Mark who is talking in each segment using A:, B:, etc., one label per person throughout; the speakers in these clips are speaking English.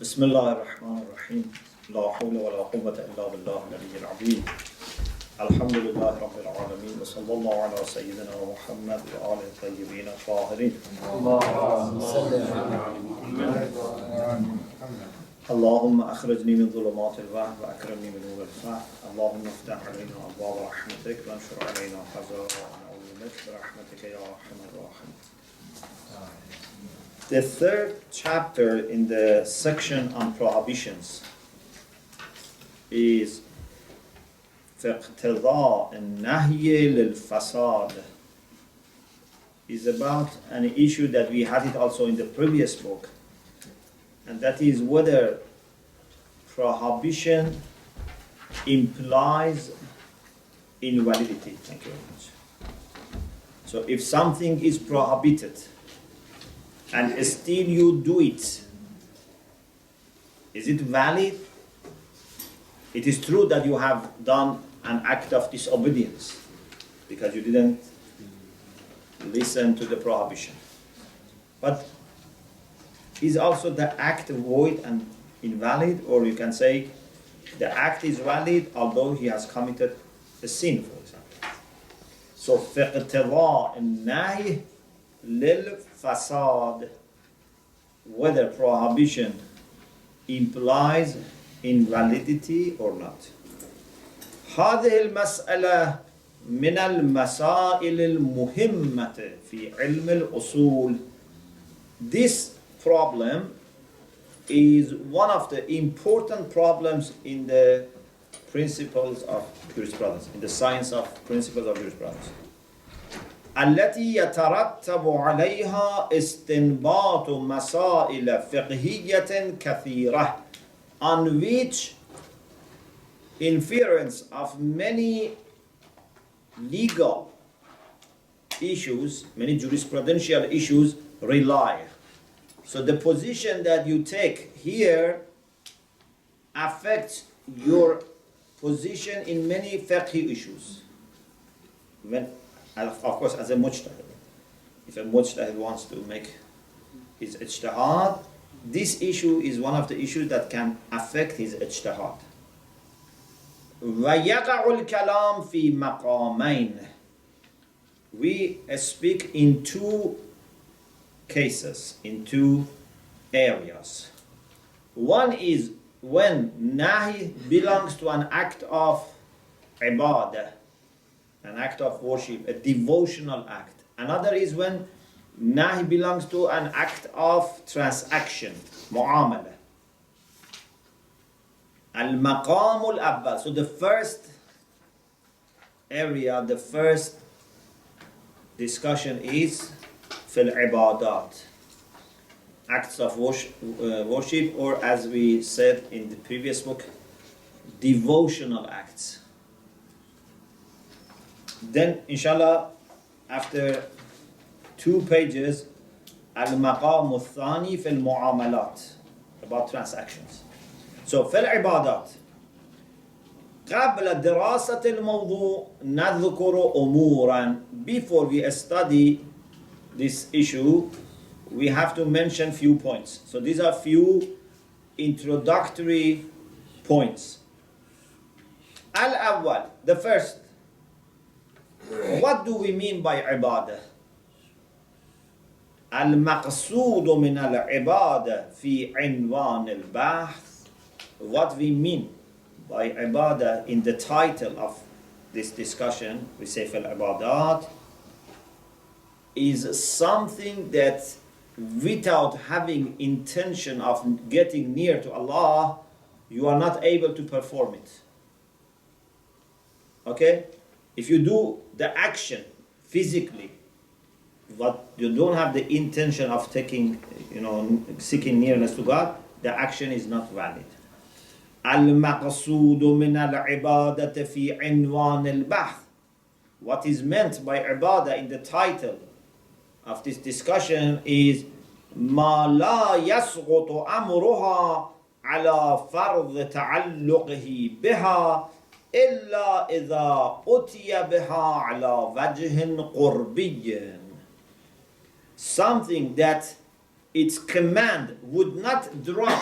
A: بسم الله الرحمن الرحيم لا حول ولا قوة إلا بالله العلي العظيم الحمد لله رب العالمين وصلى الله على سيدنا محمد وآله الطيبين الطاهرين اللهم أخرجني من ظلمات الوهم وأكرمني من نور الفهم اللهم افتح علينا أبواب رحمتك وانشر علينا خزائن علومك برحمتك يا أرحم الراحمين. The third chapter in the section on prohibitions is فاقتضاء النهي للفساد. Is about an issue that we had it also in the previous book, and that is whether prohibition implies invalidity. Thank you very much. So if something is prohibited and still you do it, is it valid? It is true that you have done an act of disobedience because you didn't listen to the prohibition. But is also the act void and invalid? Or you can say the act is valid although he has committed a sin, for example. So فَاقْتِضَاء النَّهْيِ لِلْفَسَادِ, whether prohibition implies invalidity or not. هذه المسألة من المسائل المهمة في علم الأصول. This problem is one of the important problems in the principles of jurisprudence, in the science of principles of jurisprudence. التي يترتب عليها استنباط مسائل فقهية كثيرة, on which inference of many legal issues, many jurisprudential issues rely. So the position that you take here affects your position in many fiqh issues. Of course, as a mujtahid, if a mujtahid wants to make his ijtihad, this issue is one of the issues that can affect his ijtihad. وَيَقَعُ الْكَلَامِ فِي مَقَامَيْنِ. We speak in two cases, in two areas. One is when nahi belongs to an act of ibadah, an act of worship, a devotional act. Another is when nahi belongs to an act of transaction, mu'amala. Al-maqam al-awwal. So the first area, the first discussion is fil ibadat, acts of worship, or as we said in the previous book, devotional acts. Then, inshallah, after 2 pages, al-maqam al-thani fil mu'amalat, about transactions. So, fil ibadat. قبل دراسة الموضوع نذكر أمورا. Before we study this issue, we have to mention few points. So these are few introductory points. Al-awwal, the first. What do we mean by ibadah? Al-maqsood min al-ibadah fi inwan al-bahth. What we mean by ibadah in the title of this discussion, we say fil ibadat, is something that without having intention of getting near to Allah, you are not able to perform it. Okay? If you do the action physically, but you don't have the intention of taking, seeking nearness to God, the action is not valid. Al-maqsood min al-ibadat fi inwan al-bahth. What is meant by ibadah in the title of this discussion is ما لا يسقط أمرها على فرض تعلقه بها إلا إذا أتي بها على وجه قربي. Something that its command would not drop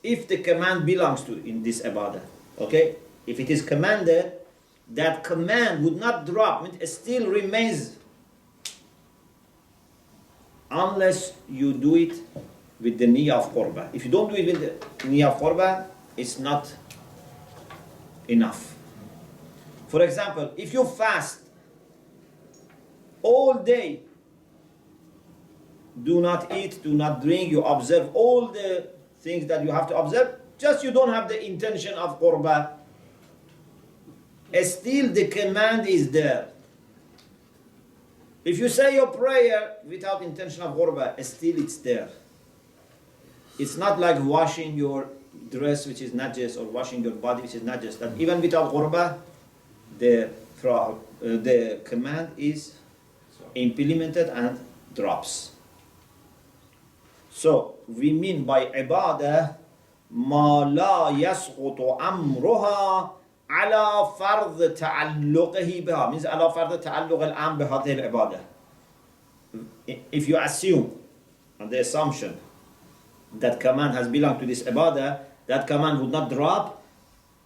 A: if the command belongs to in this ibadah. Okay? If it is commanded, that command would not drop, it still remains unless you do it with the niyyah of qurbah. If you don't do it with the niyyah of qurbah, it's not enough. For example, if you fast all day, do not eat, do not drink, you observe all the things that you have to observe, just you don't have the intention of qurbah, still the command is there. If you say your prayer without intention of qurbah, still it's there. It's not like washing your dress which is najis or washing your body which is najis. That even without qurbah, the command is implemented and drops. So we mean by ibadah ma la yasqutu amruha ala fard ta'alluqihi biha, means ala fard ta'alluq al-am bi hadhihi al-ibadah. If you assume on the assumption that command has belonged to this ibadah, that command would not drop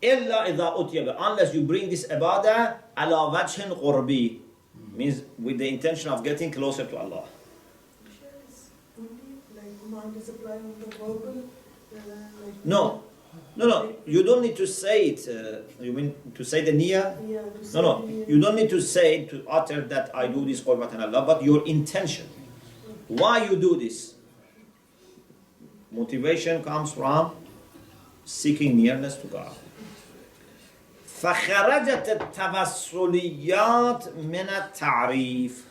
A: illa idha utiya, unless you bring this ibadah ala wajhin qurbi, means with the intention of getting closer to Allah. No, you don't need to say it. You mean to say the niyyah?
B: Yeah,
A: No, you don't need to say, to utter that I do this qurbatan Allah, but your intention. Why you do this? Motivation comes from seeking nearness to God. فخرجت التوسليات من التعريف.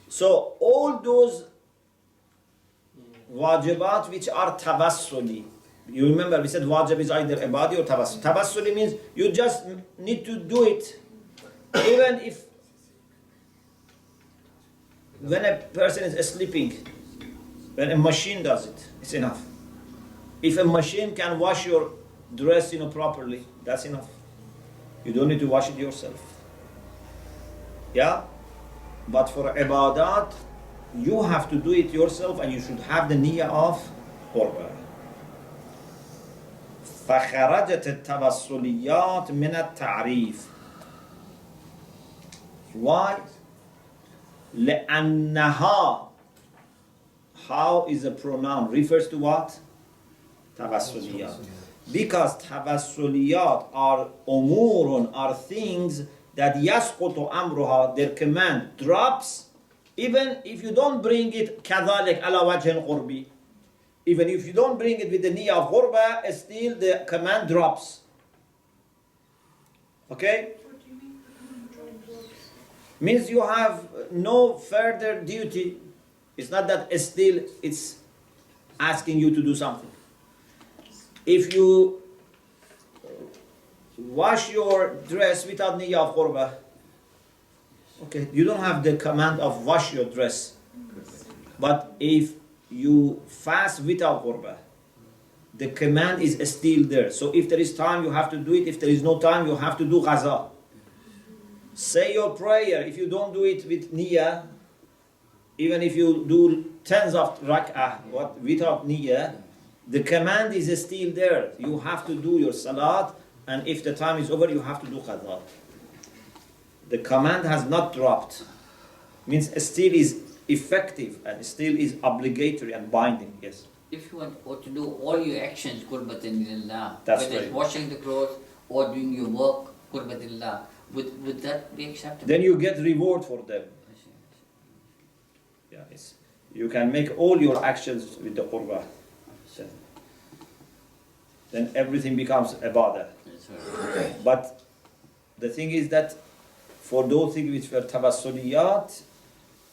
A: So all those wajibat which are tawassuli. You remember we said wajib is either ibadi or tawassul. Tawassuli means you just need to do it. Even if when a person is sleeping, when a machine does it, it's enough. If a machine can wash your dress properly, that's enough. You don't need to wash it yourself. Yeah? But for ibadat, you have to do it yourself and you should have the niyyah of qurbah. فخرجت التوسليات من التعريف. Why? لأنها, how is a pronoun, refers to what? Tawassuliyat. Because tawassuliyat are umurun, are things that yasqutu amruha, their command drops, even if you don't bring it kadhalik ala wajhin qurbi. Even if you don't bring it with the niyyah of qurbah, still the command drops. Okay?
B: What do you mean the command drops?
A: Means you have no further duty. It's not that still it's asking you to do something. If you wash your dress without niyyah of qurbah, okay, you don't have the command of wash your dress. But if you fast without qurbah, the command is still there. So if there is time, you have to do it. If there is no time, you have to do qaza. Say your prayer. If you don't do it with niyyah, even if you do tens of rak'ah without niyyah, the command is still there. You have to do your salat, and if the time is over, you have to do qaza. The command has not dropped. Means still is effective and still is obligatory and binding. Yes.
C: If you want to do all your actions qurbatan lillah,
A: That's
C: whether
A: right.
C: it's washing the clothes or doing your work qurbatan lillah, would that be acceptable?
A: Then you get reward for them. Yeah, you can make all your actions with the qurbah. Then everything becomes ibadah.
C: That's right.
A: But the thing is that for those things which were tawassuliyat,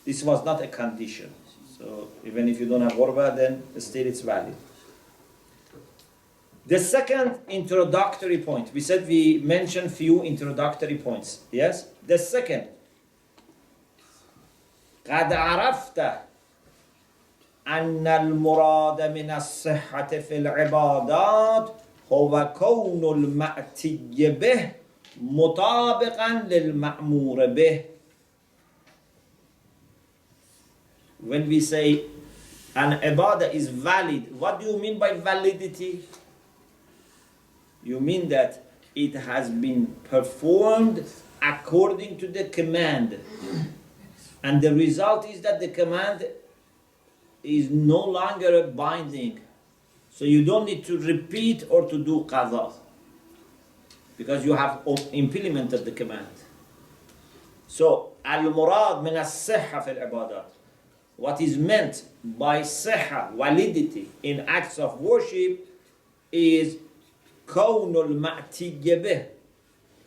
A: this was not a condition. So even if you don't have qurbah, then still it's valid. The second introductory point, we said we mentioned few introductory points. Yes? The second, قد عرفت أن المراد من الصحة في العبادات هو كون المأتي به مطابقا للمأمور به. When we say an ibadah is valid, what do you mean by validity? You mean that it has been performed according to the command. And the result is that the command is no longer binding. So you don't need to repeat or to do qadha, because you have implemented the command. So, al-murad min as-sihha fil ibadat. What is meant by sihha, validity, in acts of worship is kawnul ma'tiyya bih,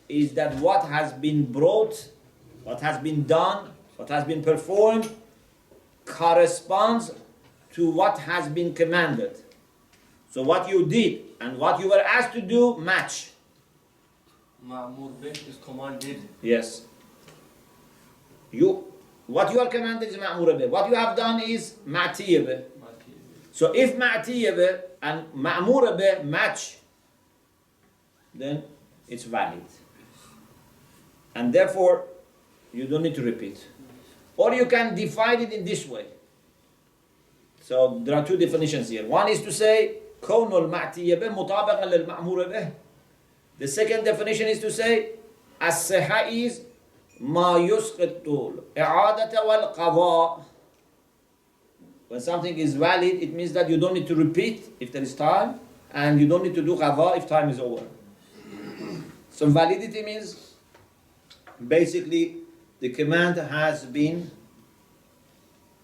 A: is that what has been brought, what has been done, what has been performed corresponds to what has been commanded. So what you did and what you were asked to do match.
D: Ma'mur bih is commanded.
A: Yes. What you are commanded is ma'mur bih. What you have done is ma'tiyya bih. So if ma'tiyya bih and ma'mur bih match, then it's valid. And therefore, you don't need to repeat. Or you can divide it in this way. So there are two definitions here. One is to say, كون المعتية به مطابقا للمأمور به. The second definition is to say, الصحة is ما يسقط الإعادة والقضاء. When something is valid, it means that you don't need to repeat if there is time, and you don't need to do qadha if time is over. So validity means basically the command has been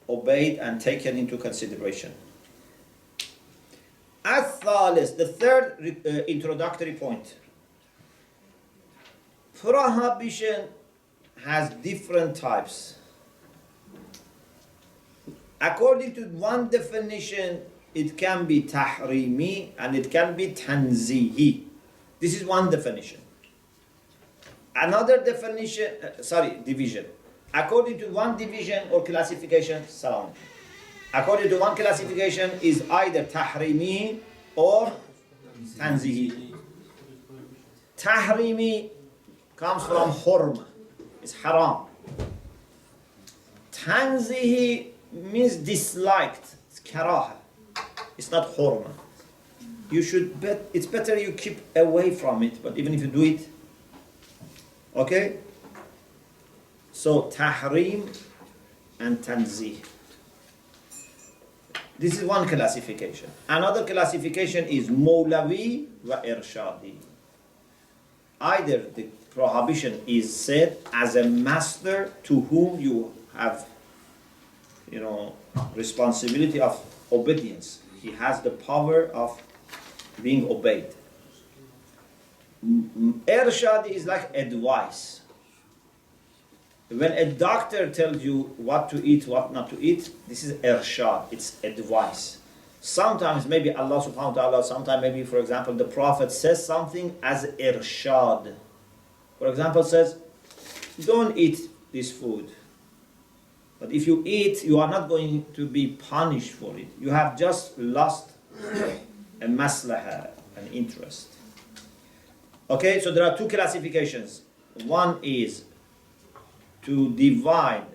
A: obeyed and taken into consideration. Al-Thalis, the third introductory point. Prohibition has different types. According to one definition, it can be tahrimi and it can be tanzihi. This is one definition. Another definition, division. According to one division or classification, according to one classification is either tahrimi or tanzihi. Tahrimi comes from hurma, it's haram. Tanzihi means disliked, it's karaha, it's not hurma. It's better you keep away from it, but even if you do it, okay? So tahrim and tanzih. This is one classification. Another classification is Mawlavi wa Irshadi. Either the prohibition is said as a master to whom you have, responsibility of obedience. He has the power of being obeyed. Irshadi is like advice. When a doctor tells you what to eat, what not to eat, this is irshad, it's advice. Sometimes maybe Allah subhanahu wa ta'ala, sometimes maybe, for example, the Prophet says something as irshad. For example, says, don't eat this food. But if you eat, you are not going to be punished for it. You have just lost a maslaha, an interest. Okay, so there are two classifications. One is to divide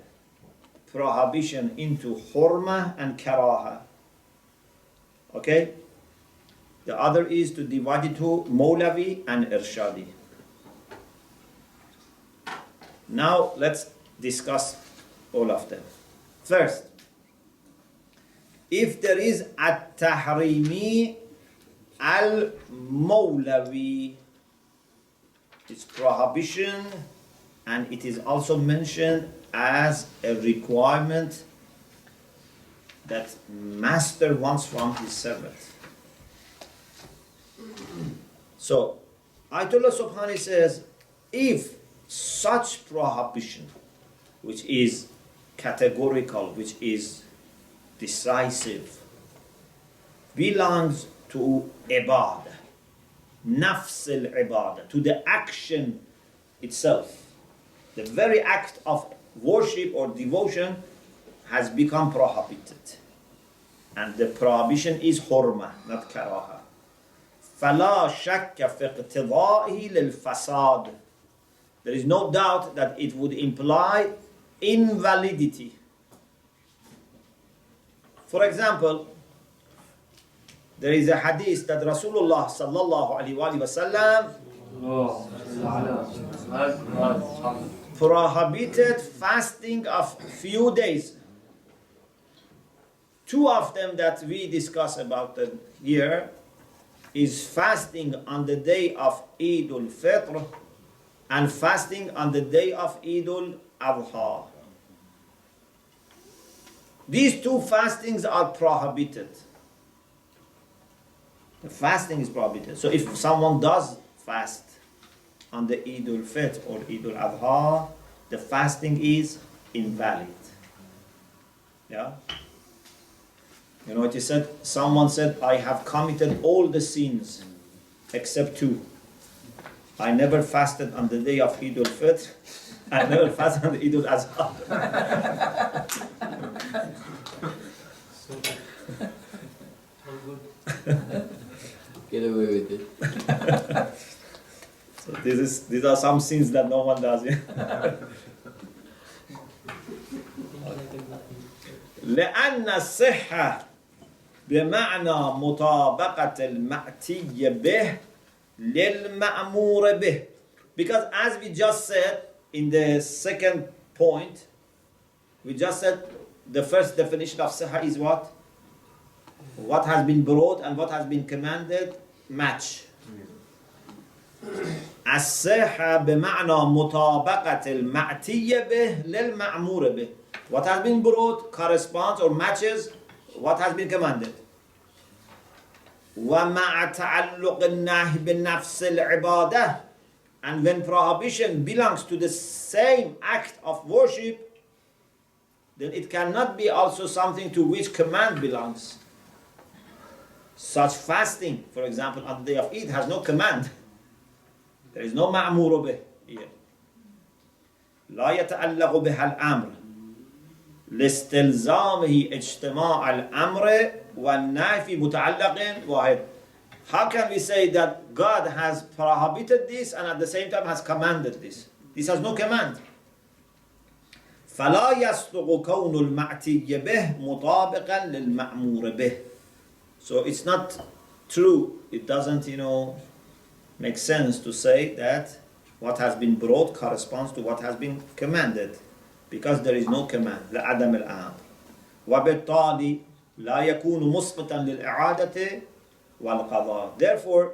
A: prohibition into hurma and karaha. Okay? The other is to divide it to mawlavi and irshadi. Now let's discuss all of them. First, if there is at-tahrimi al-mawlavi, it's prohibition, and it is also mentioned as a requirement that master wants from his servant. So, Ayatollah Subhani says, if such prohibition, which is categorical, which is decisive, belongs to ibadah, nafs al-ibadah, to the action itself, the very act of worship or devotion has become prohibited. And the prohibition is hurma, not karaha. فَلَا شَكَّ فِي اقْتِضَائِهِ لِلْفَسَادِ. There is no doubt that it would imply invalidity. For example, there is a hadith that Rasulullah sallallahu alaihi wasallam prohibited fasting of few days. Two of them that we discuss about here is fasting on the day of Eid al-Fitr and fasting on the day of Eid al-Adha. These two fastings are prohibited. The fasting is prohibited. So if someone does fast on the Eid al-Fitr or Eid al-Adha, the fasting is invalid. Yeah? You know what he said? Someone said, I have committed all the sins except two. I never fasted on the day of Eid al-Fitr. I never fasted on the Eid al-Adha.
C: Get away with it.
A: So these are some sins that no one does. Yeah? لأن الصحة بمعنى مطابقة المأتي به للمأمور به. Because as we just said in the second point, we just said the first definition of صحة is what? What has been brought and what has been commanded match. الصحة بمعنى مطابقة المأتي به للمأمور به. What has been brought corresponds or matches what has been commanded. ومع تعلق النهي بنفس العبادة. And when prohibition belongs to the same act of worship, then it cannot be also something to which command belongs. Such fasting, for example, on the day of Eid has no command. There is no ma'mur bih here. لا يتعلق بها الأمر لاستلزامه اجتماع الأمر والنهي في متعلق واحد. How can we say that God has prohibited this and at the same time has commanded this? This has no command. فلا يصدق كون المأتي به مطابقا للمأمور به. So it's not true. It doesn't, make sense to say that what has been brought corresponds to what has been commanded, because there is no command. لعدم الأمر. وبالتالي لا يكون مسقطا للإعادة والقضاء. Therefore,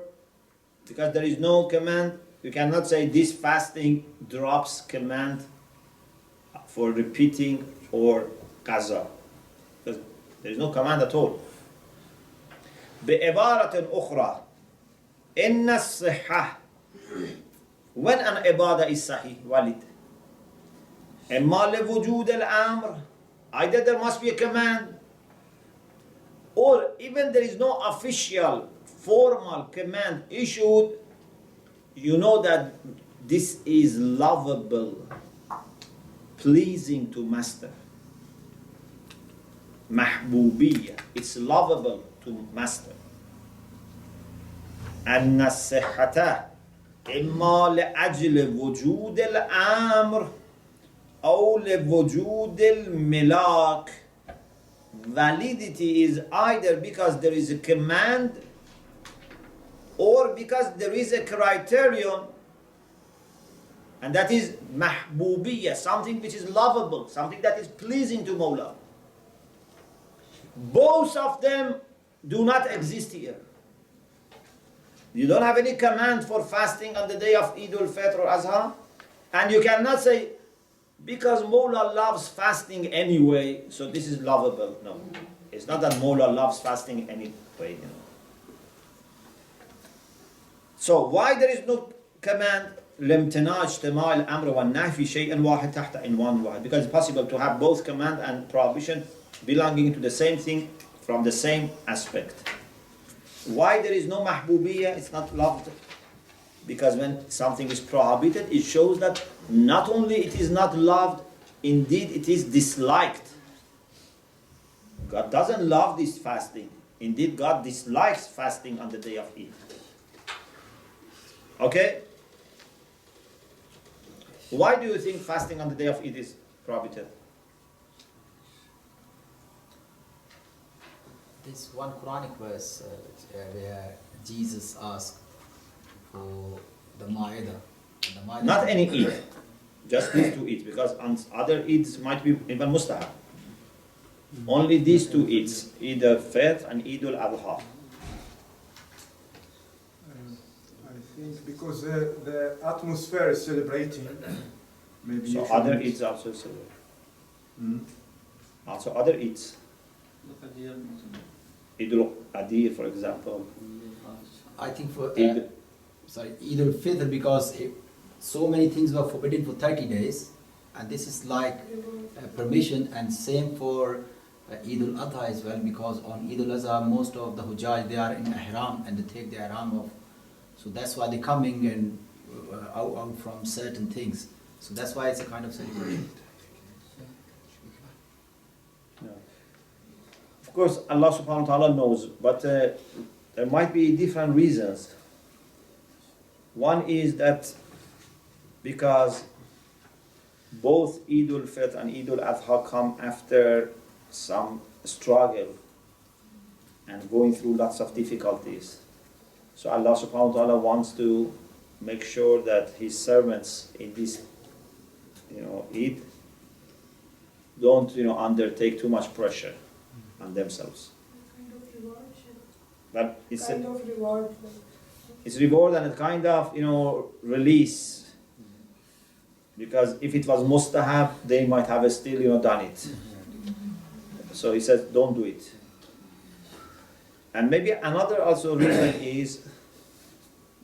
A: because there is no command, you cannot say this fasting drops command for repeating or qaza, because there is no command at all. بعبارة أخرى إن الصحة when an ibadah is sahih, valid, إما لوجود الأمر, either there must be a command, or even there is no official formal command issued, you know that this is lovable, pleasing to master. Mahbubiyya, it's lovable to master. أن الصحة إما لأجل وجود الأمر أو لوجود الملاك. Validity is either because there is a command or because there is a criterion, and that is mahbubiyya, something which is lovable, something that is pleasing to Mawla. Both of them do not exist here. You don't have any command for fasting on the day of Eid al-Fitr or Adha, and you cannot say, because Mawla loves fasting anyway, so this is lovable. No, it's not that Mawla loves fasting anyway. So why there is no command? لامتناع اجتماع الأمر والنهي في شيء واحد تحت عنوان واحد. Because it's possible to have both command and prohibition belonging to the same thing from the same aspect. Why there is no mahbubiyya? It's not loved. Because when something is prohibited, it shows that not only it is not loved, indeed it is disliked. God doesn't love this fasting. Indeed, God dislikes fasting on the day of Eid. Okay? Why do you think fasting on the day of Eid is prohibited?
E: This one Quranic verse where Jesus asked for the Ma'idah. The Ma'idah.
A: Not any Eid, just these two Eids, because on other Eids might be even mustahab. Only these two Eids, Eid al-Fitr and Eid al-Adha.
F: I think because the atmosphere is celebrating, maybe.
A: So
F: you
A: other
F: should-
A: Eids also celebrate.
F: Mm.
A: Also other Eids.
D: Look at the
A: Eid al-Adir, for example.
E: I think for
A: Eid,
E: Eid al-Fitr, because so many things were forbidden for 30 days, and this is like permission, and same for Eid al-Adha as well, because on Eid al-Adha most of the Hujjaj, they are in ihram and they take the ihram off, so that's why they're coming and out from certain things, so that's why it's a kind of celebration.
A: yeah. Of course, Allah subhanahu wa ta'ala knows, but there might be different reasons. One is that because both Eid al-Fitr and Eid al-Adha come after some struggle and going through lots of difficulties. So Allah subhanahu wa ta'ala wants to make sure that His servants in this, Eid don't, undertake too much pressure on themselves.
B: Kind of reward.
A: But it's
B: Kind of reward. Like,
A: it's reward and a kind of, release. Because if it was mustahab, they might have still, done it. So he says, don't do it. And maybe another also reason is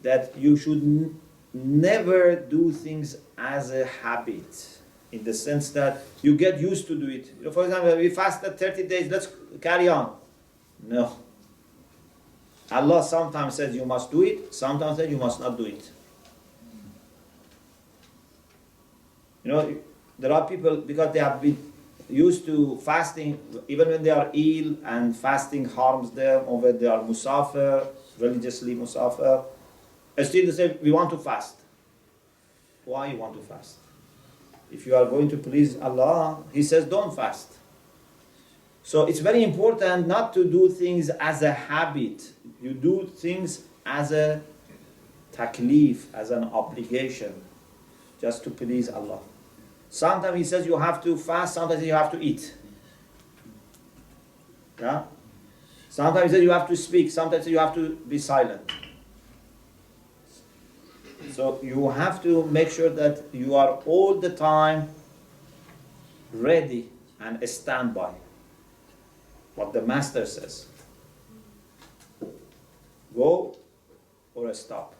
A: that you should never do things as a habit, in the sense that you get used to do it. For example, we fasted 30 days, let's carry on. No. Allah sometimes says you must do it, sometimes says you must not do it. There are people, because they have been used to fasting, even when they are ill and fasting harms them, or when they are musafir, religiously musafir, still they say, we want to fast. Why you want to fast? If you are going to please Allah, He says don't fast. So it's very important not to do things as a habit. You do things as a taklif, as an obligation, just to please Allah. Sometimes He says you have to fast, sometimes you have to eat. Yeah? Sometimes He says you have to speak, sometimes you have to be silent. So you have to make sure that you are all the time ready and standby. What the Master says. Go or stop.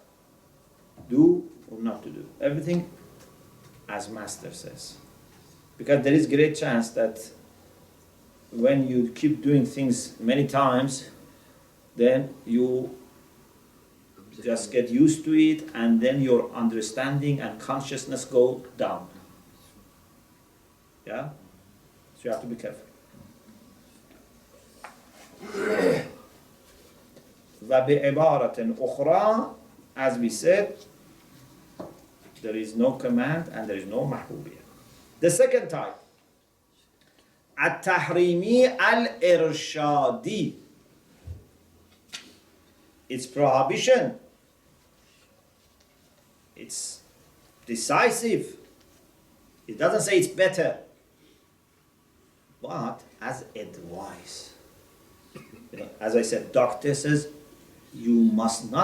A: Do or not to do. Everything as Master says. Because there is great chance that when you keep doing things many times, then you just get used to it, and then your understanding and consciousness go down. Yeah? So you have to be careful. وَبِعِبَارَةٍ أُخْرَى, as we said, there is no command and there is no mahbubiyah. The second type, التحريمي الإرشادي. It's prohibition. It's decisive. It doesn't say it's better, but as advice. As I said, doctor says you must not